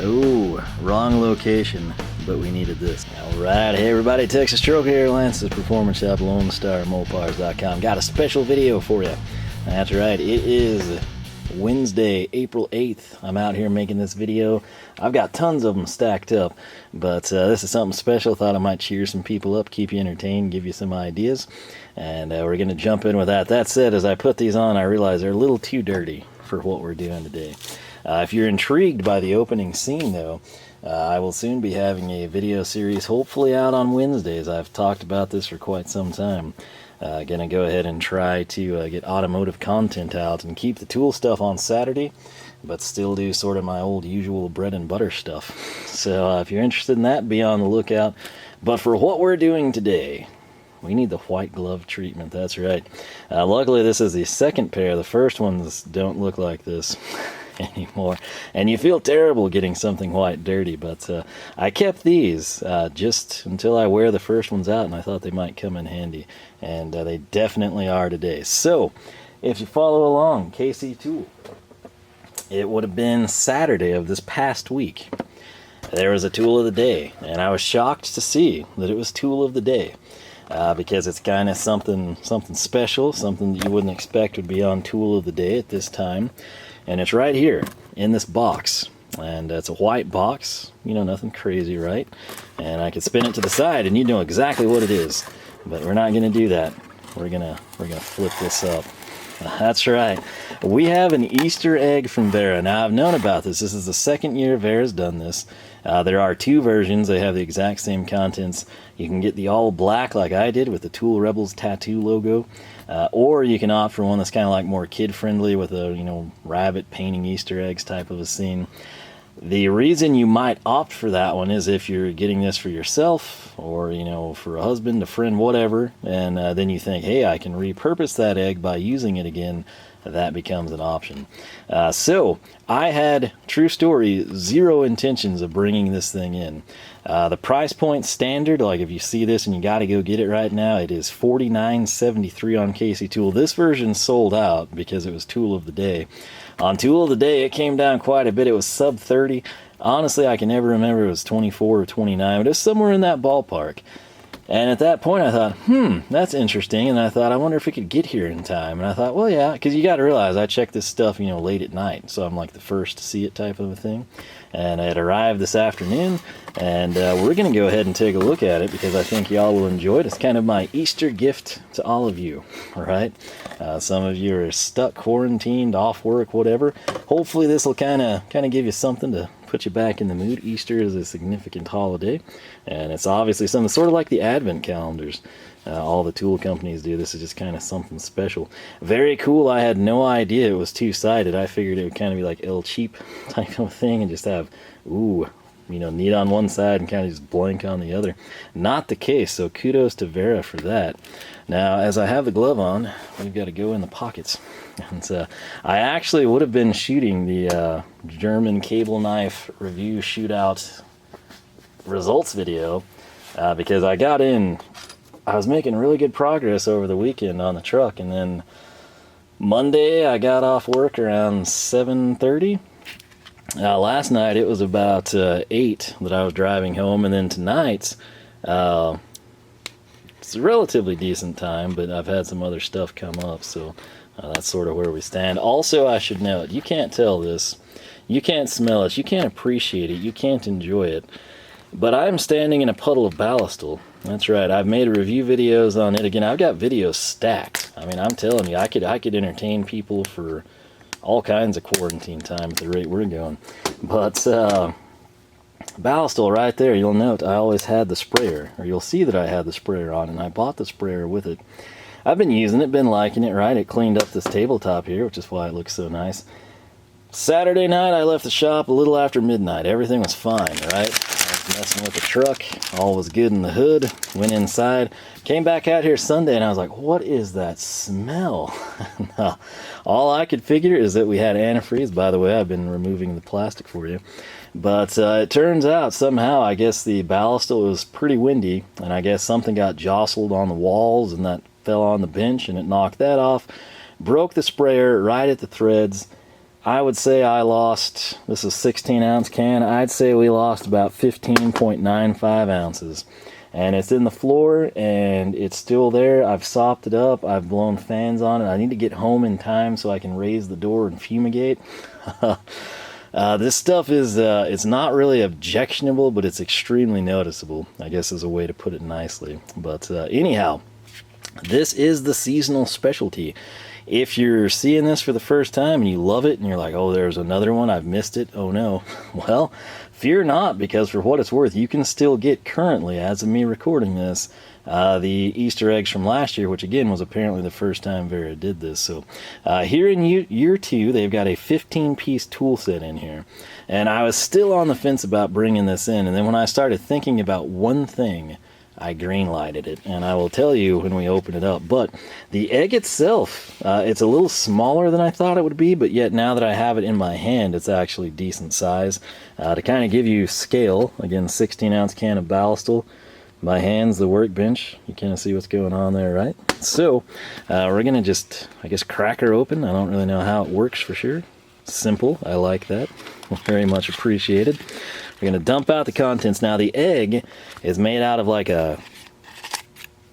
Oh, wrong location, but we needed this. Alright, hey everybody, Texas Truck here, Lance's Performance Shop, Lone Star Mopars.com. Got a special video for you. That's right, it is Wednesday, April 8th. I'm out here making this video. I've got tons of them stacked up, but this is something special. Thought I might cheer some people up, keep you entertained, give you some ideas, and we're going to jump in with that. That said, as I put these on, I realize they're a little too dirty for what we're doing today. If you're intrigued by the opening scene, though, I will soon be having a video series, hopefully out on Wednesdays. I've talked about this for quite some time. Gonna go ahead and try to get automotive content out and keep the tool stuff on Saturday, but still do sort of my old usual bread and butter stuff. So if you're interested in that, be on the lookout. But for what we're doing today, we need the white glove treatment. That's right. Luckily, this is the second pair. The first ones don't look like this anymore, and you feel terrible getting something white dirty, but I kept these just until I wear the first ones out, and I thought they might come in handy, and they definitely are today. So if you follow along, KC Tool, it would have been Saturday of this past week. There was a tool of the day, and I was shocked to see that it was tool of the day. Because it's kind of something special, something that you wouldn't expect would be on tool of the day at this time. And it's right here in this box, and it's a white box, you know, nothing crazy, right? And I could spin it to the side and you know exactly what it is, but we're not going to do that. We're gonna flip this up. That's right, we have an Easter egg from Wera. Now, I've known about this. This is the second year Wera's done this. There are two versions. They have the exact same contents. You can get the all black like I did with the Tool Rebels tattoo logo, or you can opt for one that's kind of like more kid friendly with a, you know, rabbit painting Easter eggs type of a scene. The reason you might opt for that one is if you're getting this for yourself, or, you know, for a husband, a friend, whatever, and then you think, hey, I can repurpose that egg by using it again. That becomes an option. So I had, true story, zero intentions of bringing this thing in. The price point standard, like if you see this and you got to go get it right now, it is $49.73 on KC Tool. This version sold out because it was tool of the day. On tool of the day, it came down quite a bit. It was sub 30. Honestly, I can never remember if it was 24 or 29, but it was somewhere in that ballpark. And at that point, I thought, that's interesting. And I thought, I wonder if it could get here in time. And I thought, well, yeah, because you got to realize I check this stuff, you know, late at night. So I'm like the first to see it type of a thing. And it arrived this afternoon. And we're going to go ahead and take a look at it because I think y'all will enjoy it. It's kind of my Easter gift to all of you, all right? Some of you are stuck, quarantined, off work, whatever. Hopefully this will kind of give you something to put you back in the mood. Easter is a significant holiday, and it's obviously something sort of like the Advent calendars. All the tool companies do. This is just kind of something special. Very cool. I had no idea it was two-sided. I figured it would kind of be like El Cheap type of thing and just have, ooh, you know, neat on one side and kind of just blank on the other. Not the case, so kudos to Wera for that. Now, as I have the glove on, we've got to go in the pockets. And I actually would have been shooting the German cable knife review shootout results video because I got in, I was making really good progress over the weekend on the truck, and then Monday I got off work around 7:30. Last night it was about 8 that I was driving home, and then tonight it's a relatively decent time, but I've had some other stuff come up, so that's sort of where we stand. Also, I should note, you can't tell this, you can't smell it, you can't appreciate it, you can't enjoy it, but I'm standing in a puddle of ballastol. That's right, I've made review videos on it. Again, I've got videos stacked. I mean, I'm telling you, I could entertain people for all kinds of quarantine time at the rate we're going. But ballastol right there, you'll note I always had the sprayer, or you'll see that I had the sprayer on, and I bought the sprayer with it. I've been using it, been liking it, right? It cleaned up this tabletop here, which is why it looks so nice. Saturday night, I left the shop a little after midnight. Everything was fine, right? I was messing with the truck. All was good in the hood. Went inside. Came back out here Sunday, and I was like, what is that smell? No, all I could figure is that we had antifreeze. By the way, I've been removing the plastic for you. But it turns out somehow, I guess the ballastol was pretty windy, and I guess something got jostled on the walls, and that fell on the bench, and it knocked that off. Broke the sprayer right at the threads. I would say I lost, this is 16 ounce can, I'd say we lost about 15.95 ounces. And it's in the floor and it's still there. I've sopped it up, I've blown fans on it. I need to get home in time so I can raise the door and fumigate. This stuff is, it's not really objectionable, but it's extremely noticeable, I guess is a way to put it nicely. But anyhow, this is the seasonal specialty. If you're seeing this for the first time and you love it and you're like, oh, there's another one, I've missed it, oh no. Well, fear not, because for what it's worth, you can still get currently, as of me recording this, the Easter eggs from last year, which again was apparently the first time Wera did this. So here in year 2, they've got a 15-piece tool set in here. And I was still on the fence about bringing this in, and then when I started thinking about one thing, I green lighted it, and I will tell you when we open it up. But the egg itself, it's a little smaller than I thought it would be, but yet now that I have it in my hand, it's actually decent size. To kind of give you scale, again, 16-ounce can of Ballastal. My hand's the workbench. You kind of see what's going on there, right? So we're going to just, I guess, crack her open. I don't really know how it works for sure. Simple. I like that. Very much appreciated. We're going to dump out the contents. Now, the egg is made out of like a,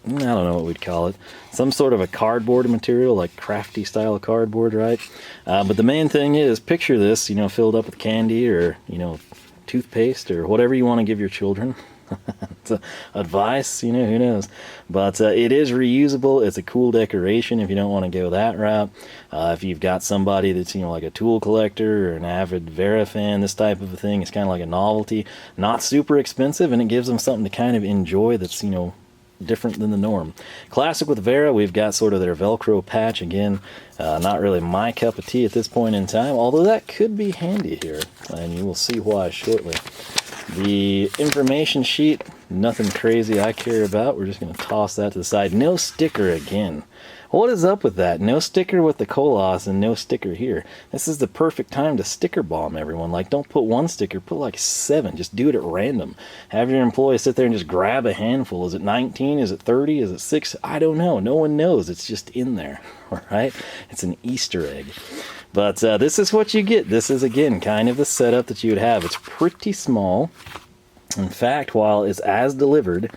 I don't know what we'd call it, some sort of a cardboard material, like crafty style cardboard, right? But the main thing is, picture this, you know, filled up with candy or, you know, toothpaste or whatever you want to give your children. Advice, you know, who knows. But it is reusable. It's a cool decoration if you don't want to go that route. If you've got somebody that's, you know, like a tool collector or an avid Wera fan, this type of a thing, it's kind of like a novelty. Not super expensive, and it gives them something to kind of enjoy that's, you know, different than the norm. Classic with Wera, we've got sort of their Velcro patch. Again, not really my cup of tea at this point in time, although that could be handy here, and you will see why shortly. The information sheet, nothing crazy I care about. We're just going to toss that to the side. No sticker again. What is up with that? No sticker with the Colas and no sticker here. This is the perfect time to sticker bomb everyone. Like, don't put one sticker, put like 7. Just do it at random. Have your employees sit there and just grab a handful. Is it 19? Is it 30? Is it 6? I don't know. No one knows. It's just in there. All right? It's an Easter egg. But this is what you get. This is, again, kind of the setup that you would have. It's pretty small. In fact, while it's as delivered,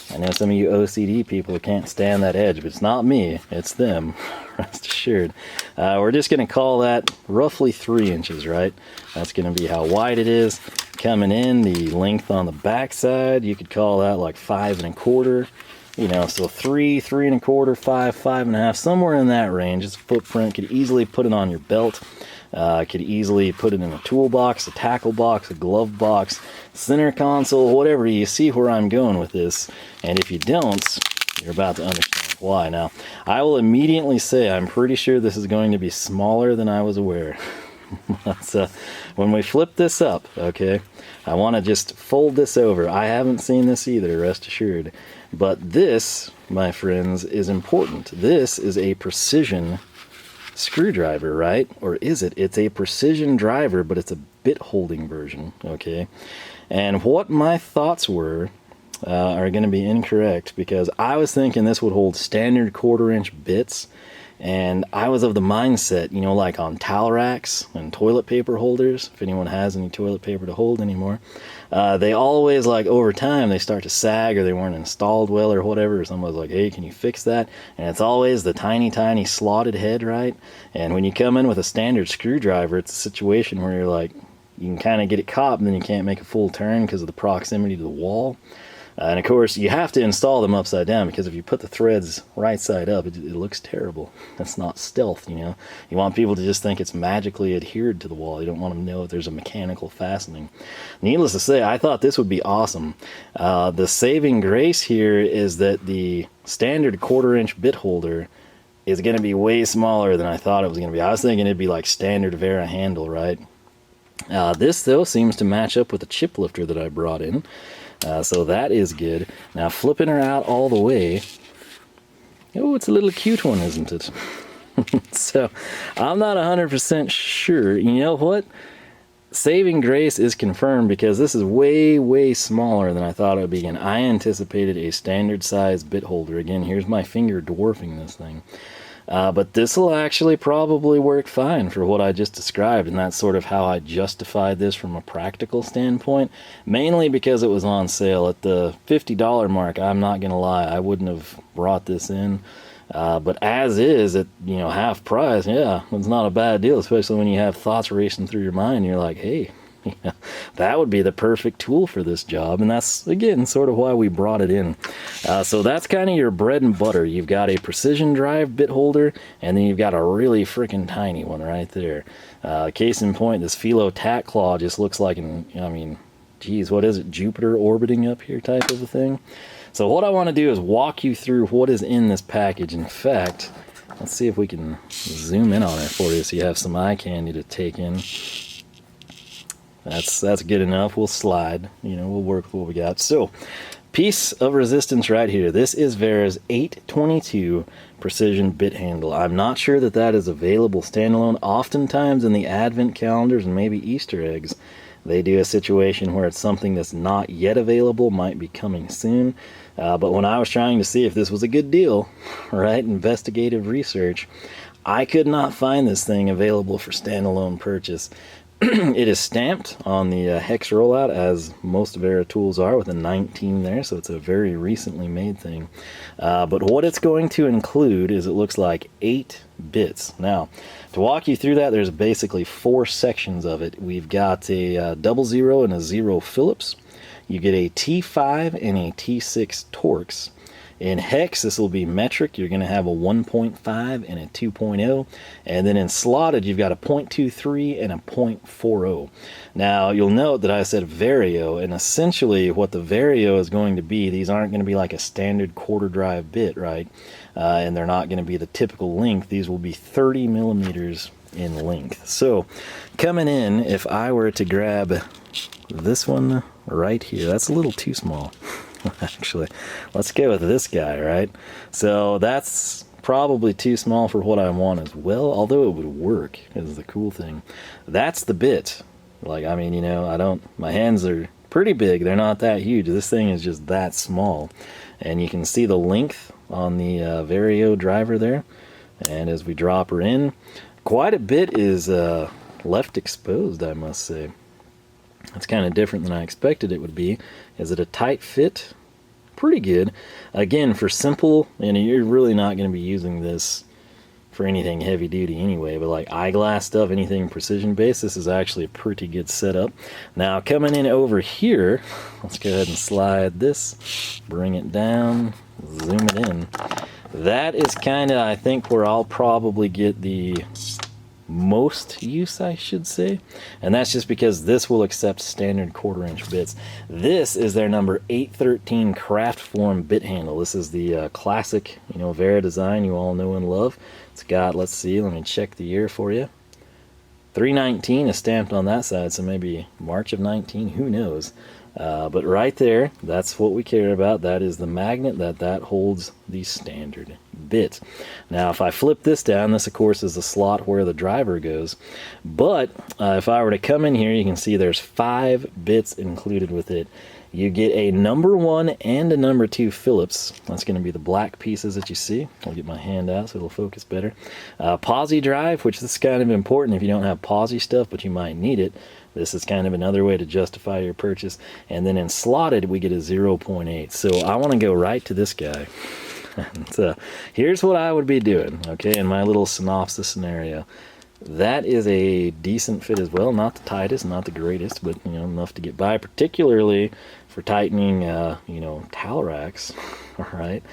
I know some of you OCD people can't stand that edge, but it's not me, it's them, rest assured. We're just going to call that roughly 3 inches, right? That's going to be how wide it is. Coming in, the length on the back side, you could call that like 5 1/4. You know, so 3, 3 1/4, 5, 5 1/2, somewhere in that range. It's a footprint. Could easily put it on your belt. Could easily put it in a toolbox, a tackle box, a glove box, center console, whatever. You see where I'm going with this. And if you don't, you're about to understand why. Now, I will immediately say I'm pretty sure this is going to be smaller than I was aware. But, when we flip this up, okay, I want to just fold this over. I haven't seen this either, rest assured. But this, my friends, is important. This is a precision screwdriver, right? Or is it? It's a precision driver, but it's a bit holding version, okay? And what my thoughts were are going to be incorrect, because I was thinking this would hold standard 1/4-inch bits, and I was of the mindset, you know, like on towel racks and toilet paper holders, if anyone has any toilet paper to hold anymore, they always, like, over time, they start to sag, or they weren't installed well or whatever, or someone's like, hey, can you fix that? And it's always the tiny, tiny slotted head, right? And when you come in with a standard screwdriver, it's a situation where you're like, you can kind of get it caught, and then you can't make a full turn because of the proximity to the wall. And of course, you have to install them upside down, because if you put the threads right side up, it looks terrible. That's not stealth, you know. You want people to just think it's magically adhered to the wall. You don't want them to know that there's a mechanical fastening. Needless to say, I thought this would be awesome. The saving grace here is that the standard 1/4-inch bit holder is going to be way smaller than I thought it was going to be. I was thinking it'd be like standard Wera handle, right? This, though, seems to match up with the chip lifter that I brought in. So that is good. Now, flipping her out all the way. Oh, it's a little cute one, isn't it? So, I'm not 100% sure. You know what? Saving grace is confirmed, because this is way, way smaller than I thought it would be. And I anticipated a standard size bit holder. Again, here's my finger dwarfing this thing. But this will actually probably work fine for what I just described, and that's sort of how I justified this from a practical standpoint, mainly because it was on sale at the $50 mark. I'm not gonna lie, I wouldn't have brought this in, but as is at, you know, half price, yeah, it's not a bad deal, especially when you have thoughts racing through your mind and you're like, hey, yeah, that would be the perfect tool for this job. And that's, again, sort of why we brought it in. So that's kind of your bread and butter. You've got a precision drive bit holder, and then you've got a really freaking tiny one right there. Case in point, this Philo tack claw just looks like an, I mean, geez, what is it, Jupiter orbiting up here type of a thing. So what I want to do is walk you through what is in this package. In fact, let's see if we can zoom in on it for you so you have some eye candy to take in. That's good enough. We'll slide, you know, we'll work with what we got. So, piece of resistance right here. This is Wera's 822 precision bit handle. I'm not sure that that is available standalone. Oftentimes in the advent calendars and maybe Easter eggs, they do a situation where it's something that's not yet available, might be coming soon. But when I was trying to see if this was a good deal, right, investigative research, I could not find this thing available for standalone purchase. It is stamped on the Hex rollout, as most Wera tools are, with a 19 there, so it's a very recently made thing. But what it's going to include is, it looks like 8 bits. Now, to walk you through that, there's basically 4 sections of it. We've got a 00 and a 0 Phillips. You get a T5 and a T6 Torx. In Hex, this will be metric. You're going to have a 1.5 and a 2.0. And then in slotted, you've got a 0.23 and a 0.40. Now, you'll note that I said Vario, and essentially what the Vario is going to be, these aren't going to be like a standard quarter drive bit, right? And they're not going to be the typical length. These will be 30 millimeters in length. So, coming in, if I were to grab this one right here, that's a little too small. Actually, let's go with this guy, right? So that's probably too small for what I want as well, although it would work, is the cool thing. That's the bit. Like, I mean, you know, my hands are pretty big, they're not that huge. This thing is just that small. And you can see the length on the Vario driver there. And as we drop her in, quite a bit is left exposed, I must say. It's kind of different than I expected it would be. Is it a tight fit? Pretty good. Again, for simple, and you're really not going to be using this for anything heavy duty anyway, but like eyeglass stuff, anything precision based, this is actually a pretty good setup. Now, coming in over here, let's go ahead and slide this, bring it down, zoom it in. That is kind of, I think, where I'll probably get the most use, I should say, and that's just because this will accept standard 1/4 inch bits. This is their number 813 Kraftform bit handle. This is the classic, you know, Wera design you all know and love. It's got, let's see, let me check the year for you. 319 is stamped on that side, so maybe March of 19, who knows. But right there, that's what we care about. That is the magnet that holds the standard bit. Now, if I flip this down, this of course is the slot where the driver goes. But if I were to come in here, you can see there's 5 bits included with it. You get a number 1 and a number 2 Phillips. That's going to be the black pieces that you see. I'll get my hand out so it'll focus better. Posi drive, which is kind of important if you don't have Posi stuff, but you might need it. This is kind of another way to justify your purchase. And then in slotted, we get a 0.8. So I want to go right to this guy. So here's what I would be doing, okay, in my little synopsis scenario. That is a decent fit as well. Not the tightest, not the greatest, but, you know, enough to get by, particularly for tightening, you know, towel racks. All right.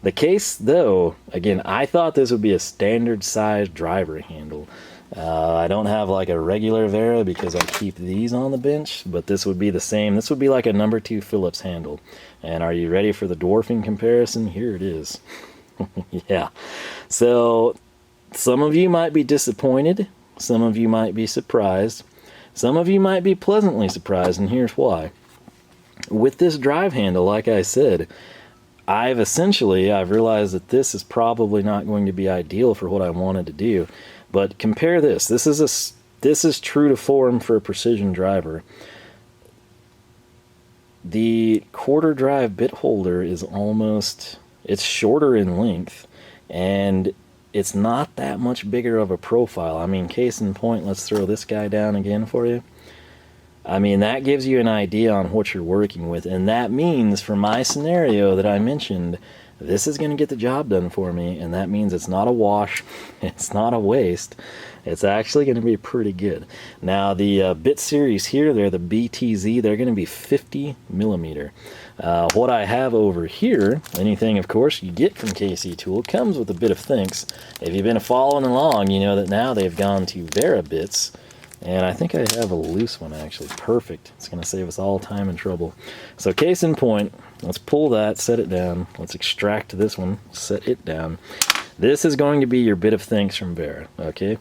The case, though, again, I thought this would be a standard size driver handle. I don't have like a regular Wera because I keep these on the bench, but this would be the same. This would be like a number 2 Phillips handle. And are you ready for the dwarfing comparison? Here it is. Yeah. So some of you might be disappointed. Some of you might be surprised. Some of you might be pleasantly surprised, and here's why. With this drive handle, like I said, I've realized that this is probably not going to be ideal for what I wanted to do. But compare this. This is true to form for a precision driver. The 1/4 drive bit holder is almost, it's shorter in length, and it's not that much bigger of a profile. I mean, case in point, let's throw this guy down again for you. I mean, that gives you an idea on what you're working with, and that means for my scenario that I mentioned, this is going to get the job done for me, and that means it's not a wash, it's not a waste, it's actually going to be pretty good. Now, the bit series here, they're the BTZ, they're going to be 50 millimeter. What I have over here, anything, of course, you get from KC Tool, comes with a bit of things. If you've been following along, you know that now they've gone to Wera bits. And I think I have a loose one, actually. Perfect. It's going to save us all time and trouble. So case in point, let's pull that, set it down. Let's extract this one, set it down. This is going to be your bit of thanks from Wera, okay?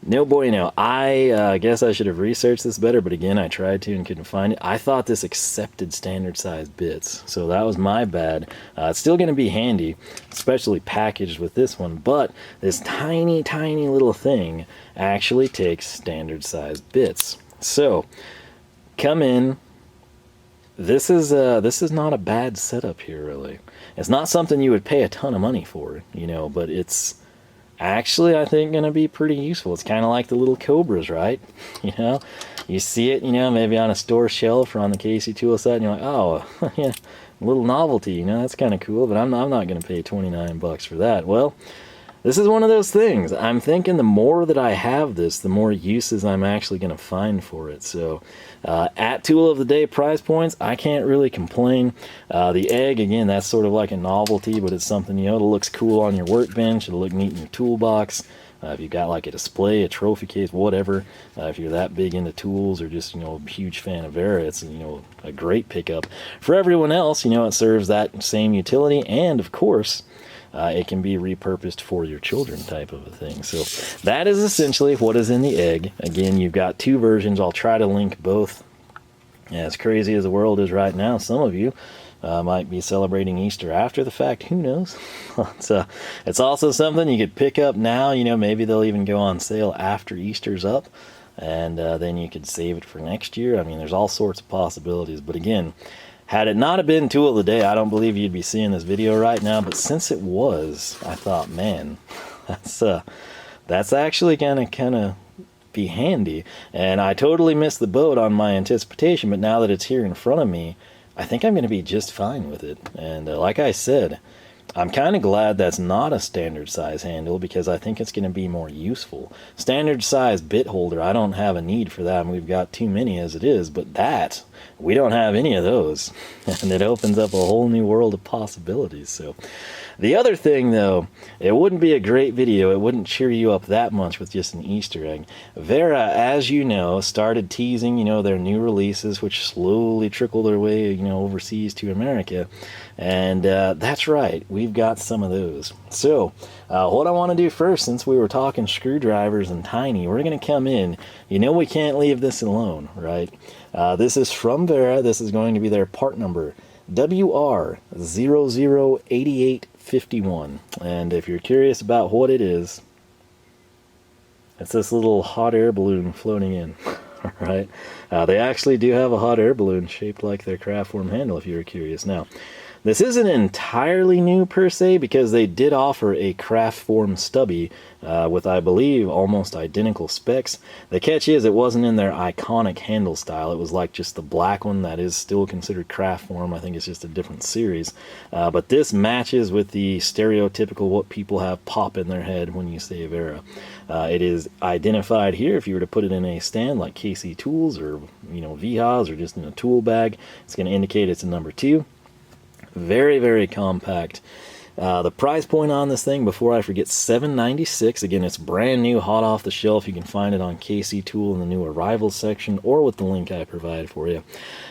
No bueno. I guess I should have researched this better, but again, I tried to and couldn't find it. I thought this accepted standard size bits, so that was my bad. It's still going to be handy, especially packaged with this one, but this tiny, tiny little thing actually takes standard size bits. So, come in. This is not a bad setup here, really. It's not something you would pay a ton of money for, you know, but it's actually, I think, going to be pretty useful. It's kind of like the little Cobras, right? You know, you see it, you know, maybe on a store shelf or on the KC Tool site, and you're like, oh, yeah, a little novelty, you know, that's kind of cool, but I'm not going to pay 29 bucks for that. Well, this is one of those things. I'm thinking the more that I have this, the more uses I'm actually going to find for it. So, at Tool of the Day price points, I can't really complain. The egg, again, that's sort of like a novelty, but it's something, you know, that looks cool on your workbench. It'll look neat in your toolbox. If you've got like a display, a trophy case, whatever, if you're that big into tools or just, you know, a huge fan of Wera, it's, you know, a great pickup. For everyone else, you know, it serves that same utility, and of course, it can be repurposed for your children type of a thing. So that is essentially what is in the egg. Again, you've got two versions. I'll try to link both. As crazy as the world is right now, some of you might be celebrating Easter after the fact. Who knows? It's also something you could pick up now. You know, maybe they'll even go on sale after Easter's up, and then you could save it for next year. I mean, there's all sorts of possibilities. But again, had it not have been Tool of the Day, I don't believe you'd be seeing this video right now, but since it was, I thought, man, that's actually gonna kind of be handy. And I totally missed the boat on my anticipation, but now that it's here in front of me, I think I'm gonna be just fine with it. And like I said, I'm kind of glad that's not a standard size handle, because I think it's going to be more useful. Standard size bit holder, I don't have a need for that, and we've got too many as it is, but that, we don't have any of those. And it opens up a whole new world of possibilities. So the other thing, though, it wouldn't be a great video, it wouldn't cheer you up that much with just an Easter egg. Wera, as you know, started teasing, you know, their new releases, which slowly trickle their way, you know, overseas to America. And that's right, we've got some of those. So what I want to do first, since we were talking screwdrivers and tiny, we're going to come in. You know, we can't leave this alone, right? This is from Wera. This is going to be their part number, WR008851. And if you're curious about what it is, it's this little hot air balloon floating in. Right? They actually do have a hot air balloon shaped like their Kraftform handle, if you're curious. Now, this isn't entirely new per se, because they did offer a Kraftform Stubby with, I believe, almost identical specs. The catch is it wasn't in their iconic handle style. It was like just the black one that is still considered Kraftform. I think it's just a different series. But this matches with the stereotypical what people have pop in their head when you say Wera. It is identified here. If you were to put it in a stand like KC Tools or, you know, VHAs, or just in a tool bag, it's going to indicate it's a number 2. Very, very compact. The price point on this thing, before I forget, $7.96. Again, it's brand new, hot off the shelf. You can find it on KC Tool in the new arrivals section, or with the link I provided for you.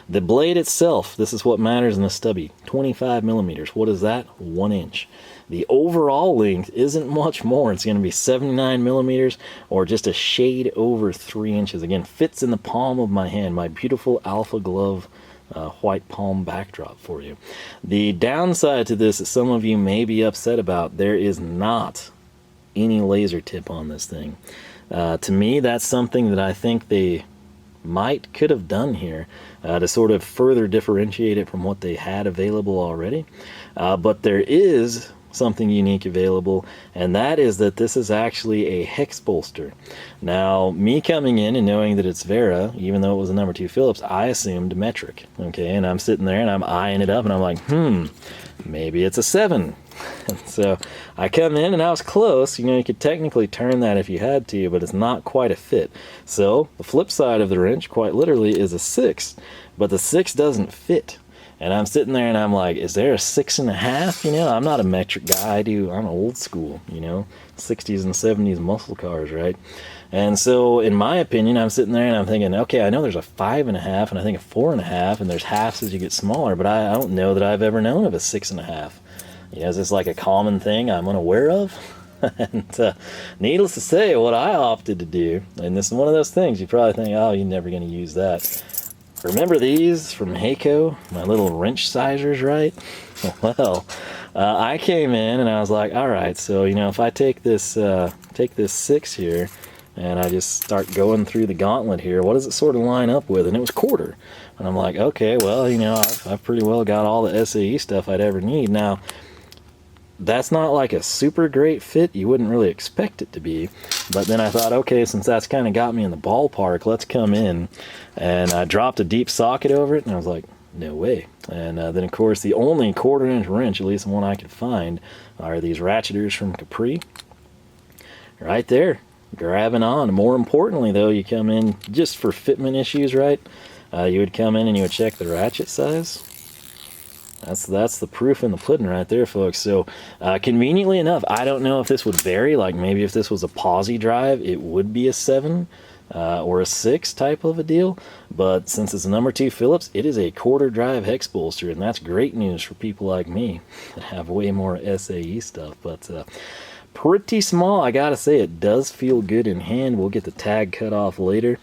The blade itself, this is what matters in the Stubby, 25 millimeters. What is that? 1 inch. The overall length isn't much more. It's going to be 79 millimeters, or just a shade over 3 inches. Again, fits in the palm of my hand. My beautiful Alpha Glove white palm backdrop for you. The downside to this that some of you may be upset about, there is not any laser tip on this thing. To me, that's something that I think they could have done here to sort of further differentiate it from what they had available already. But there is something unique available, and that is that this is actually a Hex Bolster. Now, me coming in and knowing that it's Wera, even though it was a number 2 Phillips, I assumed metric. Okay, and I'm sitting there and I'm eyeing it up and I'm like, maybe it's a 7. And so I come in and I was close. You know, you could technically turn that if you had to, but it's not quite a fit. So the flip side of the wrench, quite literally, is a 6, but the 6 doesn't fit. And I'm sitting there and I'm like, is there a 6.5? You know, I'm not a metric guy. I'm old school, you know, 60s and 70s muscle cars, right? And so in my opinion, I'm sitting there and I'm thinking, okay, I know there's a 5.5 and I think a 4.5, and there's halves as you get smaller, but I don't know that I've ever known of a 6.5. You know, is this like a common thing I'm unaware of? And needless to say, what I opted to do, and this is one of those things you probably think, oh, you're never going to use that. Remember these from Heyco, my little wrench sizers, right? Well, I came in and I was like, all right, so, you know, if I take this 6 here and I just start going through the gauntlet here, what does it sort of line up with? And it was quarter. And I'm like, okay, well, you know, I've pretty well got all the SAE stuff I'd ever need. Now, that's not like a super great fit. You wouldn't really expect it to be. But then I thought, okay, since that's kind of got me in the ballpark, let's come in. And I dropped a deep socket over it, and I was like, no way. And then, of course, the only 1/4-inch wrench, at least the one I could find, are these ratcheters from Capri. Right there, grabbing on. More importantly, though, you come in just for fitment issues, right? You would come in and you would check the ratchet size. That's the proof in the pudding right there, folks. So conveniently enough, I don't know if this would vary. Like maybe if this was a posi drive, it would be a 7 or a 6 type of a deal. But since it's a number 2 Phillips, it is a 1/4 drive Hex Bolster, and that's great news for people like me that have way more SAE stuff. But pretty small, I gotta say. It does feel good in hand. We'll get the tag cut off later.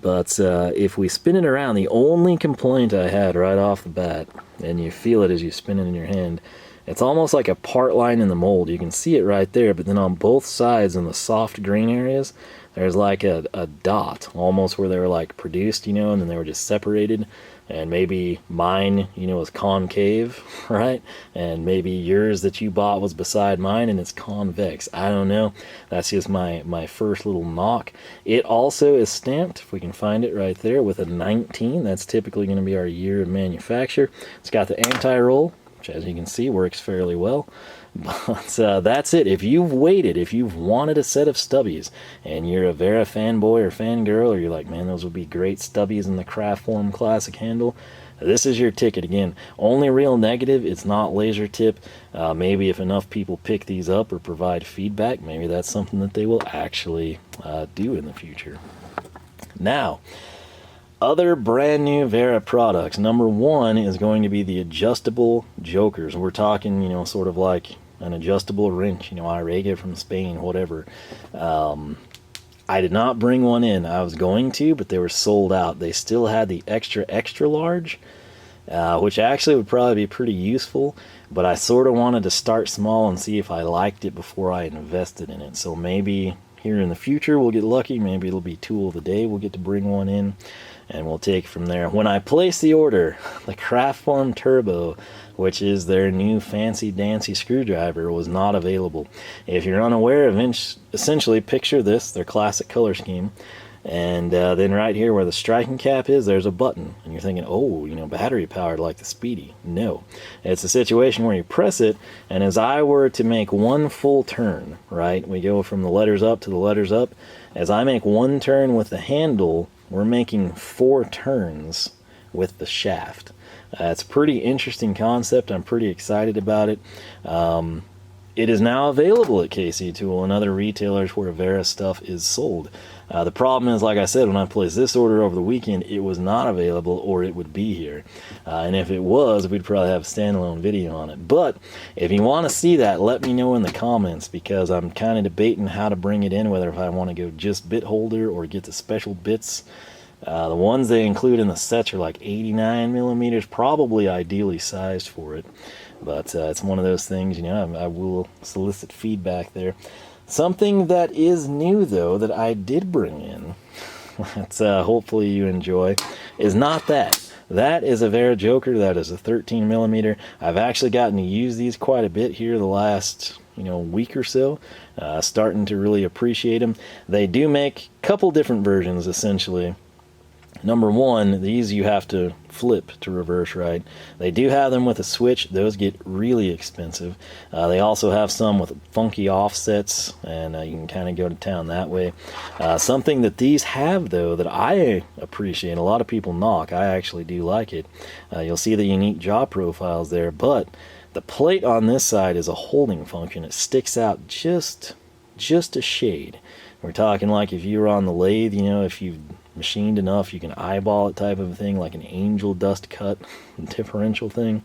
But if we spin it around, the only complaint I had right off the bat, and you feel it as you spin it in your hand, it's almost like a part line in the mold. You can see it right there, but then on both sides in the soft green areas, there's like a dot, almost where they were like produced, you know, and then they were just separated. And maybe mine, you know, was concave, right? And maybe yours that you bought was beside mine and it's convex. I don't know. That's just my first little knock. It also is stamped, if we can find it right there, with a 19. That's typically going to be our year of manufacture. It's got the anti-roll, which as you can see works fairly well. But that's it. If you've waited, if you've wanted a set of stubbies, and you're a Wera fanboy or fangirl, or you're like, man, those would be great stubbies in the Kraftform classic handle, this is your ticket. Again, only real negative, it's not laser tip. Maybe if enough people pick these up or provide feedback, maybe that's something that they will actually do in the future. Now, other brand new Wera products. Number 1 is going to be the adjustable jokers. We're talking, you know, sort of like an adjustable wrench, you know, Irega from Spain, whatever. I did not bring one in. I was going to, but they were sold out. They still had the extra large, which actually would probably be pretty useful, but I sort of wanted to start small and see if I liked it before I invested in it. So maybe here in the future we'll get lucky. Maybe it'll be tool of the day. We'll get to bring one in, and we'll take from there. When I placed the order, the Kraftform Turbo, which is their new fancy dancy screwdriver, was not available. If you're unaware of essentially picture this, their classic color scheme, and then right here where the striking cap is, there's a button, and you're thinking, oh, you know, battery powered like the Speedy. No, it's a situation where you press it, and as I were to make one full turn, right, we go from the letters up to the letters up. As I make one turn with the handle, we're making 4 turns with the shaft. It's a pretty interesting concept. I'm pretty excited about it. It is now available at KC Tool and other retailers where Wera stuff is sold. The problem is, like I said, when I placed this order over the weekend, it was not available, or it would be here. And if it was, we'd probably have a standalone video on it. But if you want to see that, let me know in the comments, because I'm kind of debating how to bring it in, whether if I want to go just bit holder or get the special bits. The ones they include in the sets are like 89 millimeters, probably ideally sized for it. But it's one of those things, you know, I will solicit feedback there. Something that is new, though, that I did bring in, that hopefully you enjoy, is not that. that is a Wera Joker. That is a 13 millimeter. I've actually gotten to use these quite a bit here the last week or so, starting to really appreciate them. They do make a couple different versions essentially. Number one, these you have to flip to reverse right. They do have them with a switch. Those get really expensive. They also have some with funky offsets, and you can kind of go to town that way. Something that these have, though, that I appreciate, a lot of people knock, I actually do like it. You'll see the unique jaw profiles there, but the plate on this side is a holding function. It sticks out just a shade. We're talking like if you were on the lathe, if you've machined enough, you can eyeball it type of a thing, like an angel dust cut differential thing.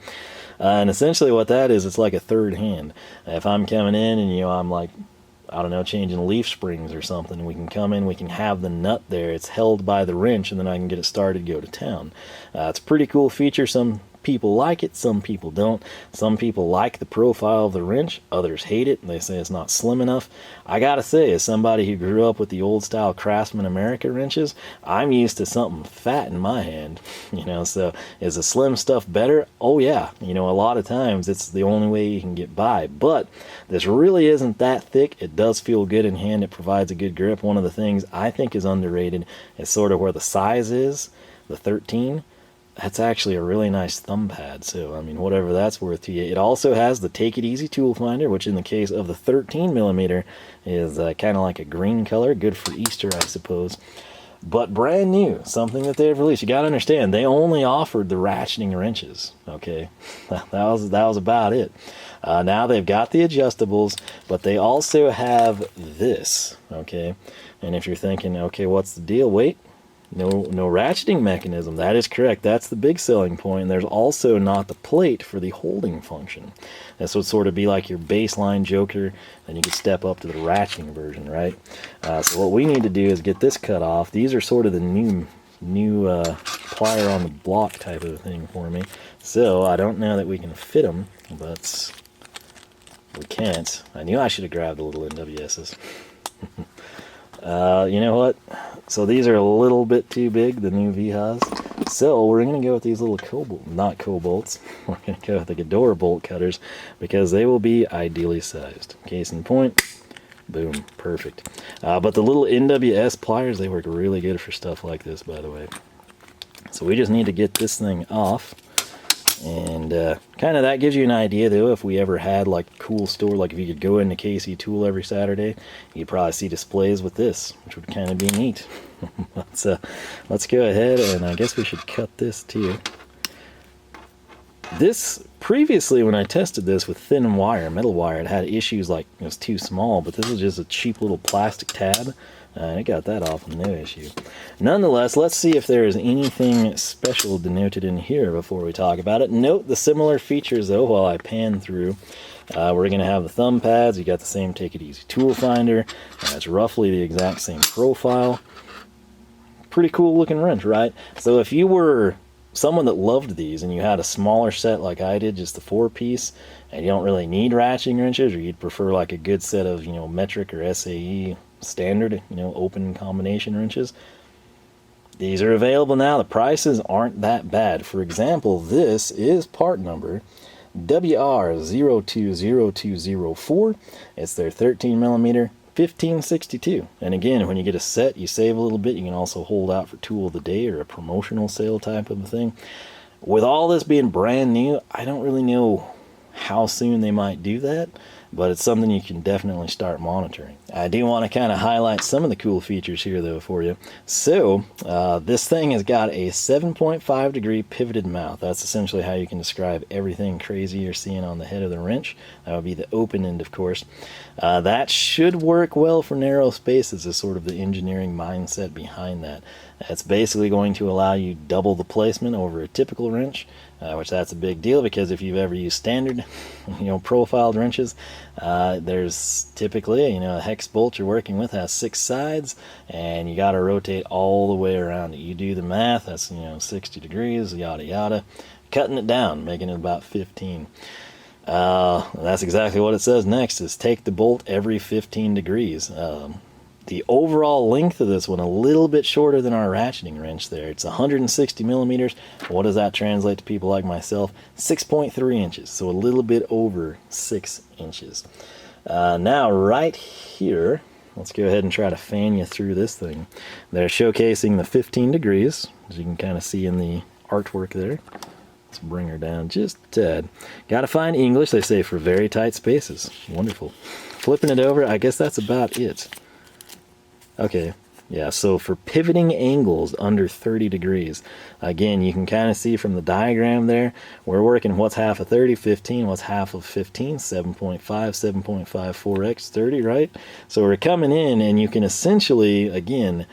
And essentially what that is, it's like a third hand. If I'm coming in and I'm like, I don't know, changing leaf springs or something, we can come in, we can have the nut there, it's held by the wrench, and then I can get it started, go to town. It's a pretty cool feature. Some people like it, some people don't. Some people like the profile of the wrench, others hate it, and they say it's not slim enough. I gotta say, as somebody who grew up with the old style Craftsman America wrenches, I'm used to something fat in my hand, so is the slim stuff better? Oh yeah, a lot of times it's the only way you can get by, but this really isn't that thick. It does feel good in hand. It provides a good grip. One of the things I think is underrated is sort of where the size is, the 13. That's actually a really nice thumb pad, so I mean, whatever that's worth to you. It also has the Take It Easy tool finder, which in the case of the 13 millimeter is kind of like a green color, good for Easter, I suppose. But brand new, something that they've released. You got to understand, they only offered the ratcheting wrenches. Okay, that was about it. Now they've got the adjustables, but they also have this. Okay, and if you're thinking, okay, what's the deal? Wait. No ratcheting mechanism. That is correct. That's the big selling point. And there's also not the plate for the holding function. This would sort of be like your baseline Joker, and you could step up to the ratcheting version, right? So what we need to do is get this cut off. These are sort of the new plier on the block type of thing for me. So I don't know that we can fit them, but we can't. I knew I should have grabbed the little NWSs. You know what? So these are a little bit too big, the new Vihas. So we're going to go with these little not cobolts. We're going to go with the Ghidorah bolt cutters because they will be ideally sized. Case in point, boom, perfect. But the little NWS pliers, they work really good for stuff like this, by the way. So we just need to get this thing off. And kind of that gives you an idea, though, if we ever had like a cool store, like if you could go into KC Tool every Saturday, you'd probably see displays with this, which would kind of be neat. Let's go ahead, and I guess we should cut this too. This, previously when I tested this with thin wire, metal wire, it had issues like it was too small, but this is just a cheap little plastic tab. And it got that off, no issue. Nonetheless, let's see if there is anything special denoted in here before we talk about it. Note the similar features, though, while I pan through. We're going to have the thumb pads. You got the same Take It Easy tool finder. It's roughly the exact same profile. Pretty cool looking wrench, right? So if you were someone that loved these and you had a smaller set like I did, just the 4-piece, and you don't really need ratcheting wrenches, or you'd prefer like a good set of, metric or SAE standard, open combination wrenches, these are available now. The prices aren't that bad. For example, this is part number WR020204. It's their 13 millimeter, 1562. And again, when you get a set, you save a little bit. You can also hold out for tool of the day or a promotional sale type of a thing. With all this being brand new, I don't really know how soon they might do that, but it's something you can definitely start monitoring. I do want to kind of highlight some of the cool features here, though, for you. So this thing has got a 7.5 degree pivoted mouth. That's essentially how you can describe everything crazy you're seeing on the head of the wrench. That would be the open end, of course. That should work well for narrow spaces, is sort of the engineering mindset behind that. It's basically going to allow you double the placement over a typical wrench, which that's a big deal, because if you've ever used standard, profiled wrenches, there's typically, a Hex bolt you're working with has 6 sides, and you got to rotate all the way around it. You do the math, that's 60 degrees, yada yada, cutting it down, making it about 15. That's exactly what it says next, is take the bolt every 15 degrees. the overall length of this one a little bit shorter than our ratcheting wrench there. It's 160 millimeters. What does that translate to people like myself? 6.3 inches, so a little bit over 6 inches. Now right here, let's go ahead and try to fan you through this thing. They're showcasing the 15 degrees, as you can kind of see in the artwork there. Let's bring her down just a tad. Gotta find English, they say, for very tight spaces. Wonderful. Flipping it over, I guess that's about it. Okay, yeah, so for pivoting angles under 30 degrees, again, you can kind of see from the diagram there, we're working what's half of 30, 15, what's half of 15, 7.5, 7.5, 4x 30, right? So we're coming in, and you can essentially, again,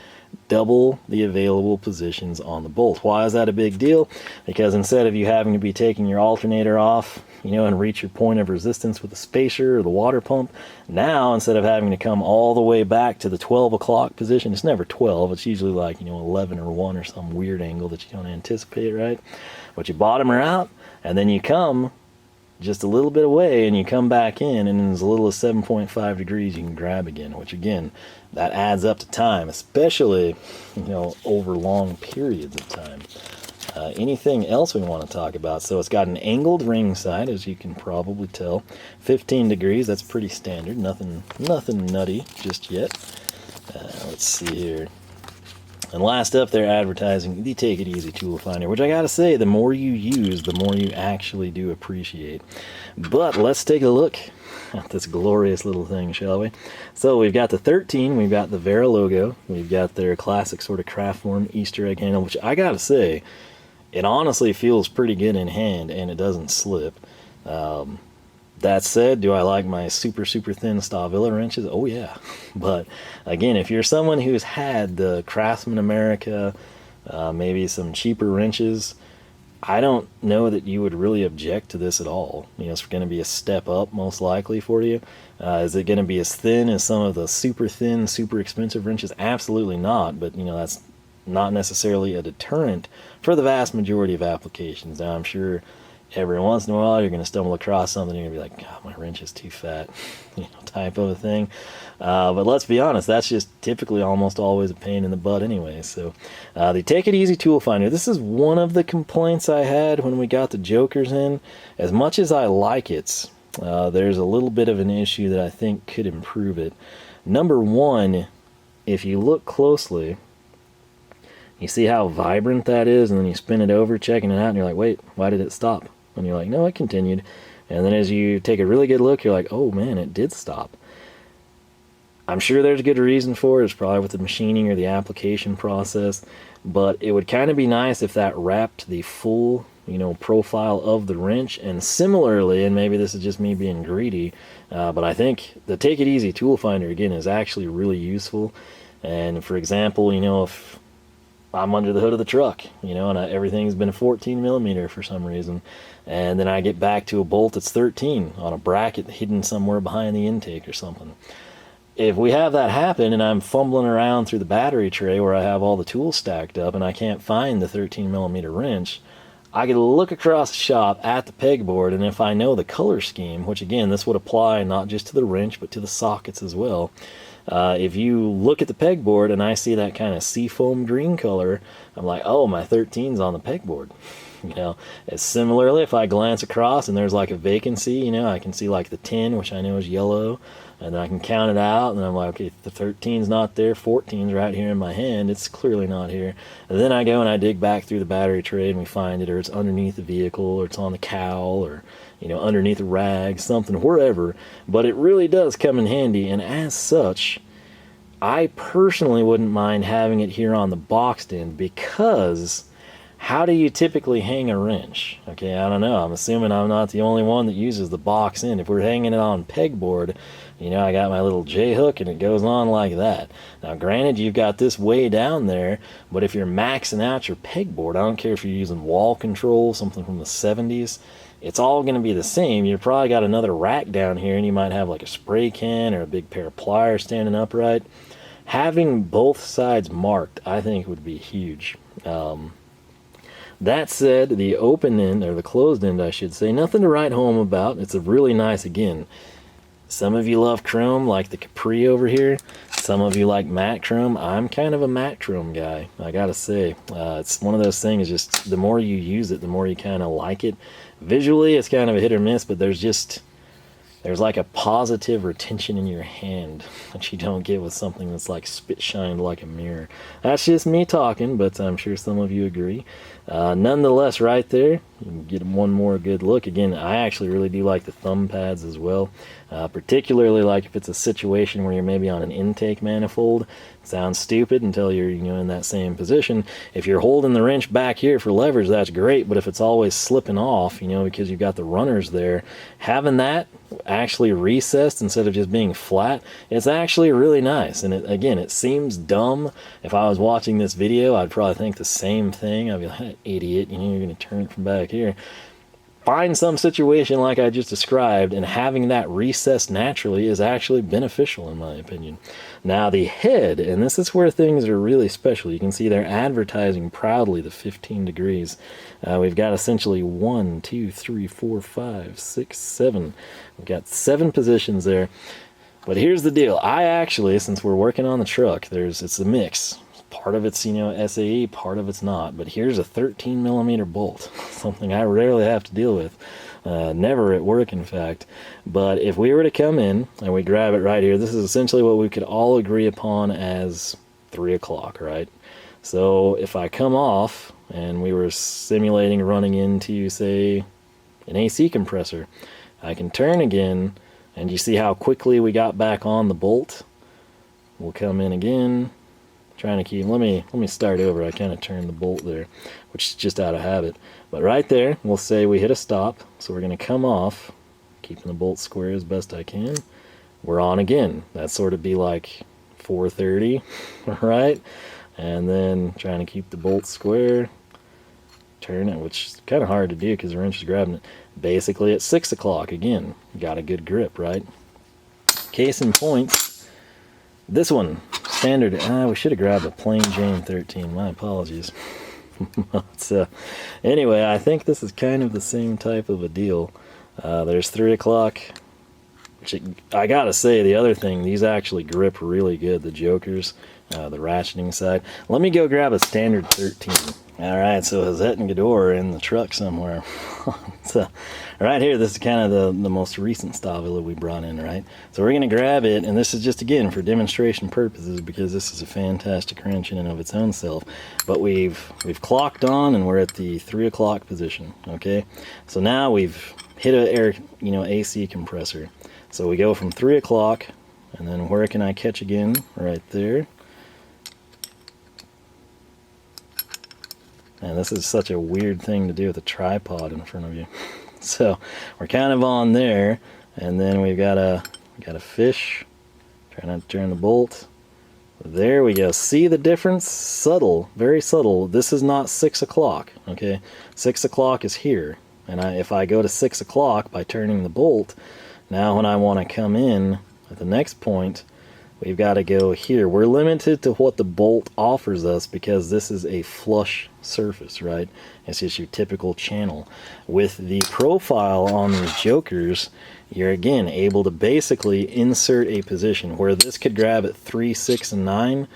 double the available positions on the bolt. Why is that a big deal? Because instead of you having to be taking your alternator off, you know, and reach your point of resistance with the spacer or the water pump, now instead of having to come all the way back to the 12 o'clock position, it's never 12, it's usually like, you know, 11 or 1 or some weird angle that you don't anticipate, right? But you bottom her out, and then you come just a little bit away, and you come back in, and in as little as 7.5 degrees you can grab again, which again, that adds up to time, especially, you know, over long periods of time. Anything else we want to talk about? So it's got an angled ring side, as you can probably tell. 15 degrees, that's pretty standard. Nothing nutty just yet. Let's see here. And last up, they're advertising the Take It Easy tool finder, which I gotta say, the more you use, the more you actually do appreciate. But let's take a look at this glorious little thing, shall we? So we've got the 13, we've got the Wera logo, we've got their classic sort of Kraftform Easter egg handle, which I gotta say, it honestly feels pretty good in hand, and it doesn't slip. That said, do I like my super thin Stubby wrenches? Oh yeah. But again, if you're someone who's had the Craftsman America, maybe some cheaper wrenches, I don't know that you would really object to this at all. You know, it's going to be a step up most likely for you. Is it going to be as thin as some of the super thin, super expensive wrenches? Absolutely not. But you know, that's not necessarily a deterrent for the vast majority of applications. Now, I'm sure every once in a while you're going to stumble across something and you're going to be like, God, my wrench is too fat, you know, type of a thing. But let's be honest, that's just typically almost always a pain in the butt anyway. So the Take It Easy tool finder, this is one of the complaints I had when we got the Jokers in. As much as I like it, there's a little bit of an issue that I think could improve it. Number one, if you look closely, you see how vibrant that is, and then you spin it over, checking it out, and you're like, wait, why did it stop? And you're like, no, it continued. And then as you take a really good look, you're like, oh man, it did stop. I'm sure there's a good reason for it. It's probably with the machining or the application process, but it would kind of be nice if that wrapped the full, you know, profile of the wrench. And similarly, and maybe this is just me being greedy, but I think the Take It Easy tool finder, again, is actually really useful. And for example, you know, if I'm under the hood of the truck, you know, and everything's been a 14 millimeter for some reason, and then I get back to a bolt that's 13 on a bracket hidden somewhere behind the intake or something. If we have that happen and I'm fumbling around through the battery tray where I have all the tools stacked up and I can't find the 13 millimeter wrench, I can look across the shop at the pegboard, and if I know the color scheme, which again, this would apply not just to the wrench but to the sockets as well, if you look at the pegboard and I see that kind of seafoam green color, I'm like, oh, my 13's on the pegboard. You know, as similarly, if I glance across and there's like a vacancy, you know, I can see like the 10, which I know is yellow, and then I can count it out, and I'm like, okay, the 13's not there, 14's right here in my hand, it's clearly not here. And then I go and I dig back through the battery tray and we find it, or it's underneath the vehicle, or it's on the cowl, or, you know, underneath a rag, something, wherever. But it really does come in handy, and as such, I personally wouldn't mind having it here on the boxed end, because how do you typically hang a wrench? Okay, I don't know. I'm assuming I'm not the only one that uses the box end. If we're hanging it on pegboard, you know, I got my little J-hook and it goes on like that. Now, granted, you've got this way down there, but if you're maxing out your pegboard, I don't care if you're using wall control, something from the 70s, it's all going to be the same. You've probably got another rack down here, and you might have like a spray can or a big pair of pliers standing upright. Having both sides marked, I think, would be huge. That said, the open end, or the closed end, I should say, nothing to write home about. It's a really nice, again, some of you love chrome, like the Capri over here. Some of you like matte chrome. I'm kind of a matte chrome guy, I gotta say. It's one of those things, just the more you use it, the more you kind of like it. Visually, it's kind of a hit or miss, but there's like a positive retention in your hand that you don't get with something that's like spit shined like a mirror. That's just me talking, but I'm sure some of you agree. Nonetheless, right there, you can get one more good look. Again, I actually really do like the thumb pads as well, particularly like if it's a situation where you're maybe on an intake manifold. Sounds stupid until you're in that same position. If you're holding the wrench back here for leverage, that's great, but if it's always slipping off, because you've got the runners there, having that actually recessed instead of just being flat, it's actually really nice. And it seems dumb. If I was watching this video, I'd probably think the same thing. I'd be like, idiot, you're going to turn it from back here. Find some situation like I just described, and having that recessed naturally is actually beneficial in my opinion. Now the head, and this is where things are really special. You can see they're advertising proudly the 15 degrees. We've got essentially 1, 2, 3, 4, 5, 6, 7. We've got 7 positions there. But here's the deal. I actually, since we're working on the truck, it's a mix. Part of it's, SAE, part of it's not. But here's a 13 millimeter bolt, something I rarely have to deal with. Never at work, in fact. But if we were to come in and we grab it right here, this is essentially what we could all agree upon as 3 o'clock, right? So if I come off and we were simulating running into, say, an AC compressor, I can turn again, and you see how quickly we got back on the bolt? We'll come in again. Trying to keep, let me start over. I kind of turned the bolt there, which is just out of habit. But right there, we'll say we hit a stop. So we're going to come off, keeping the bolt square as best I can. We're on again. That sort of be like 4:30, right? And then trying to keep the bolt square, turn it, which is kind of hard to do because the wrench is grabbing it. Basically at 6 o'clock again, got a good grip, right? Case in point, this one. Standard, we should have grabbed a plain Jane 13, my apologies. So, anyway, I think this is kind of the same type of a deal. There's 3 o'clock, which I gotta say, the other thing, these actually grip really good, the jokers, the ratcheting side. Let me go grab a standard 13. Alright, so Hazette and Gador in the truck somewhere. So, right here, this is kind of the most recent Stubby we brought in, right? So we're going to grab it, and this is just, again, for demonstration purposes, because this is a fantastic wrench in and of its own self. But we've clocked on, and we're at the 3 o'clock position, okay? So now we've hit a AC compressor. So we go from 3 o'clock, and then where can I catch again? Right there. And this is such a weird thing to do with a tripod in front of you. So we're kind of on there, and then we've got a fish. Try not to turn the bolt. There we go. See the difference? Subtle, very subtle. This is not 6 o'clock. Okay, 6 o'clock is here, and if I go to 6 o'clock by turning the bolt, now when I want to come in at the next point, we've got to go here. We're limited to what the bolt offers us because this is a flush surface, right? It's just your typical channel. With the profile on these jokers, you're again able to basically insert a position where this could grab at 3, 6, and 9.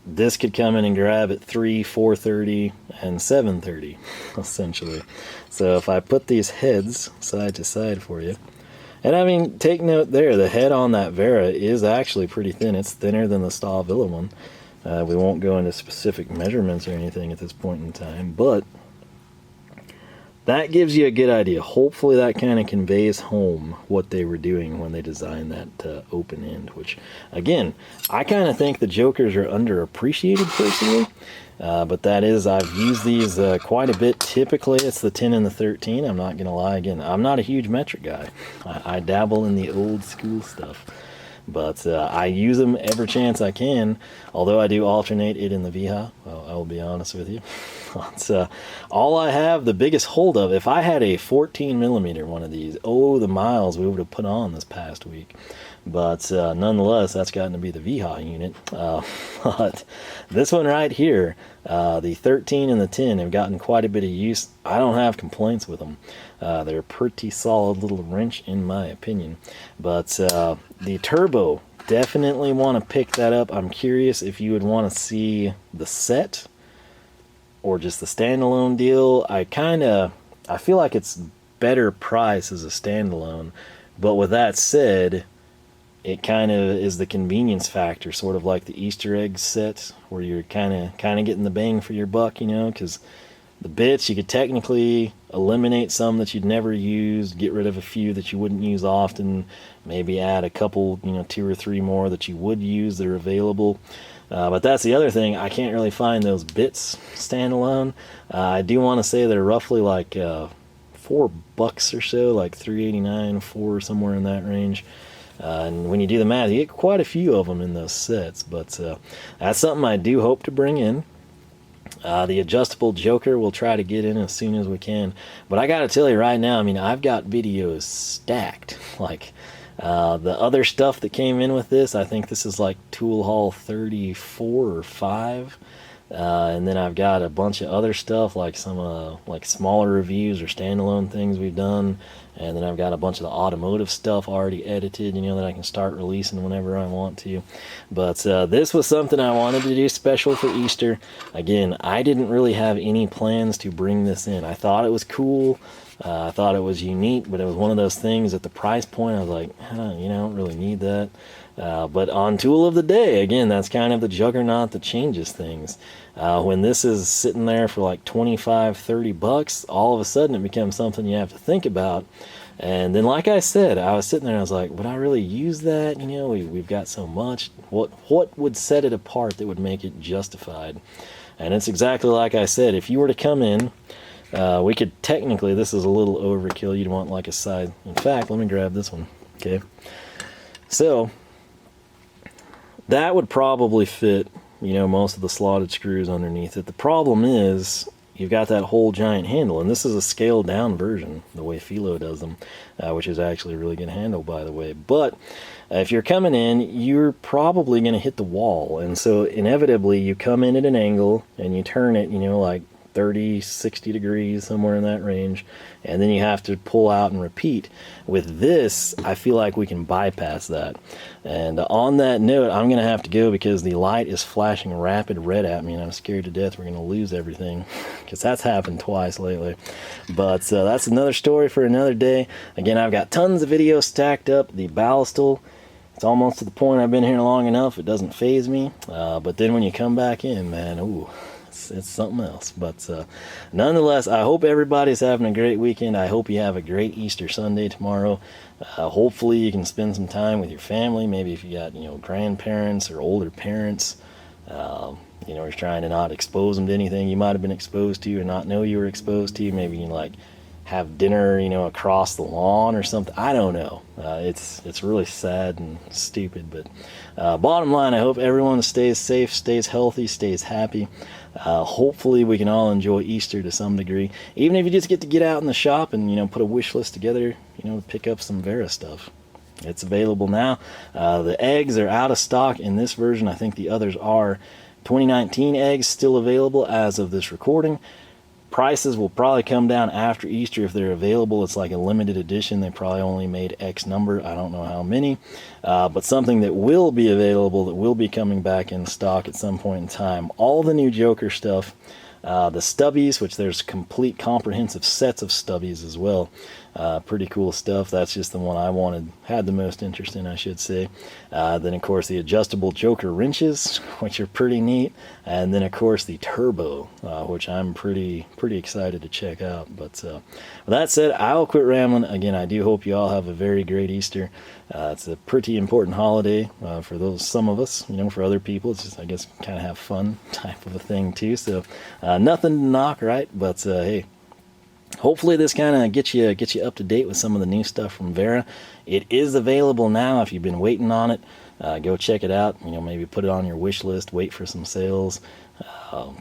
This could come in and grab at 3, 4:30, and 7:30, essentially. So if I put these heads side to side for you, and I mean, take note there, the head on that Wera is actually pretty thin. It's thinner than the Stubby one. We won't go into specific measurements or anything at this point in time, but that gives you a good idea. Hopefully that kind of conveys home what they were doing when they designed that open end, which, again, I kind of think the jokers are underappreciated personally. But that is, I've used these quite a bit. Typically it's the 10 and the 13. I'm not gonna lie, again, I'm not a huge metric guy. I dabble in the old school stuff, but I use them every chance I can, although I do alternate it in the VHA. I will be honest with you. It's all I have the biggest hold of. If I had a 14 millimeter one of these, the miles we would have put on this past week. But nonetheless, that's gotten to be the VHA unit. But this one right here, the 13 and the 10 have gotten quite a bit of use. I don't have complaints with them. They're a pretty solid little wrench in my opinion. But the turbo definitely want to pick that up. I'm curious if you would want to see the set or just the standalone deal. I feel like it's better price as a standalone, but with that said, it kind of is the convenience factor, sort of like the Easter egg set, where you're kind of getting the bang for your buck, you know, because the bits, you could technically eliminate some that you'd never use, get rid of a few that you wouldn't use often, maybe add a couple, you know, 2 or 3 more that you would use. They're available. But that's the other thing, I can't really find those bits standalone. I do want to say they're roughly like $4 or so, like $3.89, $4, somewhere in that range. And when you do the math, you get quite a few of them in those sets. But that's something I do hope to bring in. The adjustable Joker we'll try to get in as soon as we can. But I gotta tell you right now, I mean, I've got videos stacked. Like, the other stuff that came in with this, I think this is like Tool Haul 34 or 5. And then I've got a bunch of other stuff, like some like smaller reviews or standalone things we've done. And then I've got a bunch of the automotive stuff already edited, you know, that I can start releasing whenever I want to. But this was something I wanted to do special for Easter. Again, I didn't really have any plans to bring this in. I thought it was cool. I thought it was unique, but it was one of those things at the price point, I was like, you know, I don't really need that. But on Tool of the Day, again, that's kind of the juggernaut that changes things. When this is sitting there for like 25, 30 bucks, all of a sudden it becomes something you have to think about. And then, like I said, I was sitting there and I was like, would I really use that? You know, we've got so much. What would set it apart that would make it justified? And it's exactly like I said. If you were to come in, we could technically, this is a little overkill. You'd want like a size. In fact, let me grab this one. Okay. So that would probably fit, you know, most of the slotted screws underneath it. The problem is you've got that whole giant handle, and this is a scaled down version, the way Philo does them, which is actually a really good handle, by the way. But if you're coming in, you're probably going to hit the wall, and so inevitably you come in at an angle and you turn it, you know, like 30, 60 degrees, somewhere in that range, and then you have to pull out and repeat. With this, I feel like we can bypass that. And on that note, I'm going to have to go because the light is flashing rapid red at me, and I'm scared to death we're going to lose everything, because that's happened twice lately. But that's another story for another day. Again, I've got tons of videos stacked up. The ballastal, it's almost to the point I've been here long enough, it doesn't faze me. But then when you come back in, man, ooh, it's something else. But nonetheless, I hope everybody's having a great weekend. I hope you have a great Easter Sunday tomorrow. Hopefully you can spend some time with your family. Maybe if you got, you know, grandparents or older parents, you know, you're trying to not expose them to anything you might have been exposed to or not know you were exposed to. Maybe you can, like, have dinner, you know, across the lawn or something. I don't know. It's really sad and stupid, but bottom line, I hope everyone stays safe, stays healthy, stays happy. Hopefully we can all enjoy Easter to some degree, even if you just get to get out in the shop and, you know, put a wish list together, you know, to pick up some Wera stuff. It's available now. The eggs are out of stock in this version. I think the others are. 2019 eggs still available as of this recording. Prices will probably come down after Easter if they're available. It's like a limited edition. They probably only made X number. I don't know how many. But something that will be available, that will be coming back in stock at some point in time. All the new Joker stuff. The Stubbies, which there's complete comprehensive sets of Stubbies as well. Pretty cool stuff. That's just the one I had the most interest in, I should say. Then of course the adjustable Joker wrenches, which are pretty neat. And then of course the Turbo, which I'm pretty excited to check out. But with that said, I'll quit rambling. Again, I do hope you all have a very great Easter. It's a pretty important holiday for some of us. You know, for other people, it's just, I guess, kind of have fun type of a thing too. So nothing to knock, right? But hey, hopefully this kind of gets you up to date with some of the new stuff from Wera. It is available now. If you've been waiting on it, go check it out. You know, maybe put it on your wish list, wait for some sales,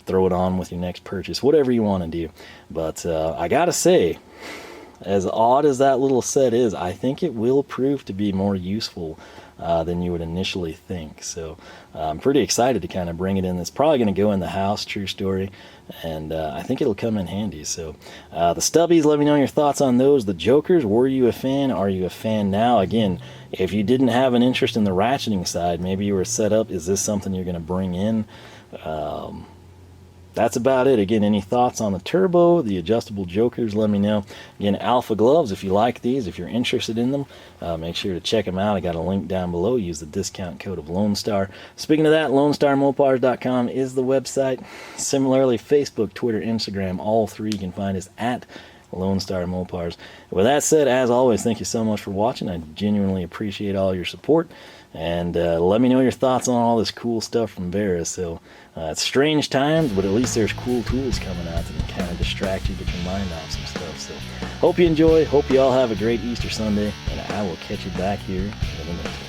throw it on with your next purchase, whatever you want to do. But I gotta say, as odd as that little set is, I think it will prove to be more useful than you would initially think. So I'm pretty excited to kind of bring it in. It's probably going to go in the house, true story, and I think it'll come in handy. So the stubbies, let me know your thoughts on those. The jokers, were you a fan? Are you a fan now? Again, if you didn't have an interest in the ratcheting side, maybe you were set up, is this something you're going to bring in? That's about it. Again, any thoughts on the turbo, the adjustable jokers, let me know. Again, Alpha gloves, if you like these, if you're interested in them, make sure to check them out. I got a link down below. Use the discount code of Lone Star. Speaking of that, LoneStarMopars.com is the website. Similarly, Facebook, Twitter, Instagram, all three you can find us at Lone Star Mopars. With that said, as always, thank you so much for watching. I genuinely appreciate all your support. And let me know your thoughts on all this cool stuff from Wera. So it's strange times, but at least there's cool tools coming out that can kind of distract you, get your mind off some stuff. So hope you enjoy. Hope you all have a great Easter Sunday, and I will catch you back here in a minute.